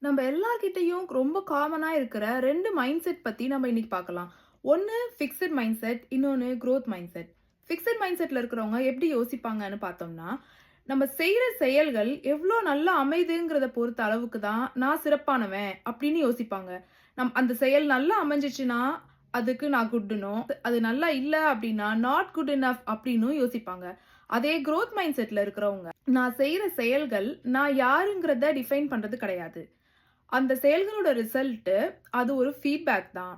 நம்ம எல்லார்கிட்டயும் ரொம்ப காமனா இருக்கிற 2 மைண்ட் செட் பத்தி நம்ம இன்னைக்கு பார்க்கலாம். ஒண்ணு ஃபிக்ஸ்ட் மைண்ட் செட், இன்னொன்னு growth mind set. Fixed mind செட்ல இருக்கிறவங்க எப்படி யோசிப்பாங்கன்னு பார்த்தோம்னா, நம்ம செய்ற செயல்கள் எவ்ளோ நல்லா அமைதுங்கிறத பொறுத்த அளவுக்கு தான் நான் சிறப்பானவன் அப்படின்னு யோசிப்பாங்க. அந்த செயல் நல்லா அமைஞ்சிச்சுன்னா, அதுக்கு நான் குட்னும், அது நல்லா இல்ல அப்படின்னா நாட் குட் எனஃப் அப்படின்னும் யோசிப்பாங்க. அதே குரோத் மைண்ட் செட்ல இருக்கிறவங்க, நான் செய்ற செயல்கள் நான் யாருங்கிறத டிஃபைன் பண்றது கிடையாது. அந்த செயல்களோட ரிசல்ட் அது ஒரு ஃபீட்பேக் தான்.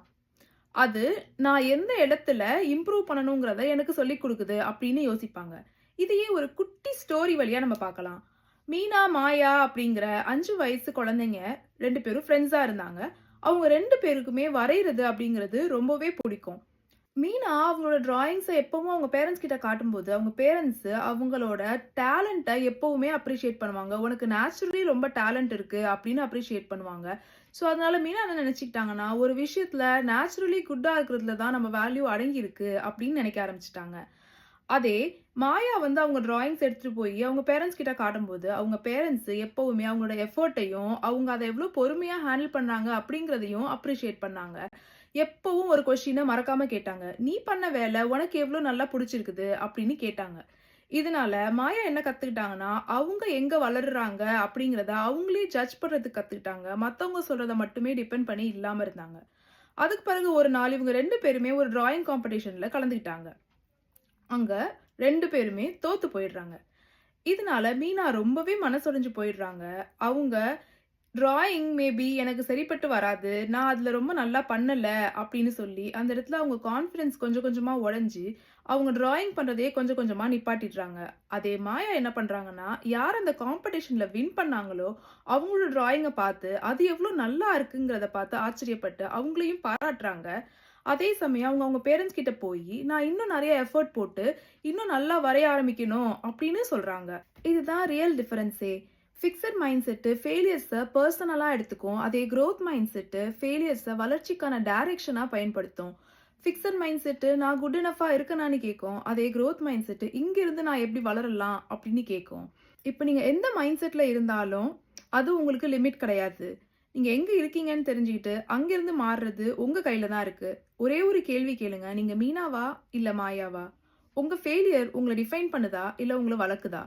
அது நான் எந்த இடத்துல இம்ப்ரூவ் பண்ணணுங்கிறத எனக்கு சொல்லிக் குடுக்குது அப்படின்னு யோசிப்பாங்க. இதையே ஒரு குட்டி ஸ்டோரி வழியா நம்ம பார்க்கலாம். மீனா, மாயா அப்படிங்கிற 5 வயசு குழந்தைங்க 2 பேரும் ஃப்ரெண்ட்ஸா இருந்தாங்க. அவங்க 2 பேருக்குமே வரையறது அப்படிங்கிறது ரொம்பவே பிடிக்கும். மீனா அவங்களோட டிராயிங்ஸ எப்பவும் அவங்க பேரண்ட்ஸ் கிட்ட காட்டும்போது, அவங்க பேரண்ட்ஸ் அவங்களோட டேலண்ட்ட எப்பவுமே அப்ரிஷியேட் பண்ணுவாங்க. "உனக்கு நேச்சுரலி ரொம்ப டேலண்ட் இருக்கு" அப்படின்னு அப்ரிஷியேட் பண்ணுவாங்க. ஸோ, அதனால மீனா என்ன நெனச்சுக்கிட்டாங்கன்னா, ஒரு விஷயத்துல நேச்சுரலி குட்டா இருக்கிறதுல தான் நம்ம வேல்யூ அடங்கியிருக்கு அப்படின்னு நெனைக்க ஆரம்பிச்சுட்டாங்க. அதே மாயா அவங்க டிராயிங்ஸ் எடுத்துட்டு போயி அவங்க பேரண்ட்ஸ் கிட்ட காட்டும்போது, அவங்க பேரண்ட்ஸ் எப்பவுமே அவங்களோட எஃபோர்ட்டையும், அவங்க அத எவ்ளோ பொறுமையா ஹேண்டில் பண்ணாங்க அப்படிங்கிறதையும் அப்ரிஷியேட் பண்ணாங்க. எப்பவும் ஒரு கொஸ்டின மறக்காம கேட்டாங்க. "நீ பண்ண வேலை உனக்கு எவ்ளோ நல்லா புடிச்சிருக்குது?" அப்படின்னு கேட்டாங்க. இதனால மாயா என்ன கத்துக்கிட்டாங்கன்னா, அவங்க எங்க வளருறாங்க அப்படிங்கிறத அவங்களே ஜட்ஜ் பண்றதுக்கு கத்துக்கிட்டாங்க. மத்தவங்க சொல்றத மட்டுமே டிபெண்ட் பண்ணி இல்லாம இருந்தாங்க. அதுக்கு பிறகு ஒரு நாள் இவங்க 2 பேருமே ஒரு டிராயிங் காம்படிஷன்ல கலந்துக்கிட்டாங்க. அங்க 2 பேருமே தோத்து போயிடுறாங்க. இதனால மீனா ரொம்பவே மனசொடைஞ்சு போயிடுறாங்க. அவங்க டிராயிங் மேபி எனக்கு சரிப்பட்டு வராது. நான் அதுல ரொம்ப நல்லா பண்ணல அப்படின்னு சொல்லி, அந்த இடத்துல அவங்க கான்ஃபிடன்ஸ் கொஞ்சம் கொஞ்சமா உடைஞ்சு, அவங்க டிராயிங் பண்றதையே கொஞ்சம் கொஞ்சமா நிப்பாட்டிடுறாங்க. அதே மாயா என்ன பண்றாங்கன்னா, யார் அந்த காம்படிஷன்ல வின் பண்ணாங்களோ, அவங்களோட டிராயிங்க பார்த்து, அது எவ்ளோ நல்லா இருக்குங்கிறத பார்த்து ஆச்சரியப்பட்டு, அவங்களையும் பாராட்டுறாங்க. அதே சமயம் அவங்க அவங்க பேரண்ட்ஸ் கிட்ட போயி, நான் இன்னும் நெறைய எஃபோர்ட் போட்டு, இன்னும் நல்லா வரைய ஆரம்பிக்கணும் அப்படின்னு சொல்றாங்க. இதுதான் ரியல் டிஃபரன்ஸே. ஃபிக்ஸட் மைண்ட் செட்டு ஃபெயிலியர்ஸ பெர்சனலா எடுத்துக்கும். அதே குரோத் மைண்ட் செட்டு ஃபெயிலியர்ஸ வளர்ச்சிக்கான டைரக்ஷனா பயன்படுத்தும். ஃபிக்ஸட் மைண்ட் செட்டு நான் குட் எனஃப்பா இருக்கனான்னு கேட்கும். அதே குரோத் மைண்ட் செட்டு இங்கிருந்து நான் எப்படி வளரலாம் அப்படின்னு கேட்கும். இப்ப நீங்க எந்த மைண்ட் செட்ல இருந்தாலும், அது உங்களுக்கு லிமிட் கிடையாது. நீங்க எங்க இருக்கீங்கன்னு தெரிஞ்சுக்கிட்டு, அங்கிருந்து மாறுறது உங்க கையில தான் இருக்கு. ஒரே ஒரு கேள்வி கேளுங்க. நீங்க மீனாவா? இல்ல மாயாவா? உங்க ஃபெயிலியர் உங்கள டிஃபைன் பண்ணுதா? இல்ல உங்கள வளர்க்குதா?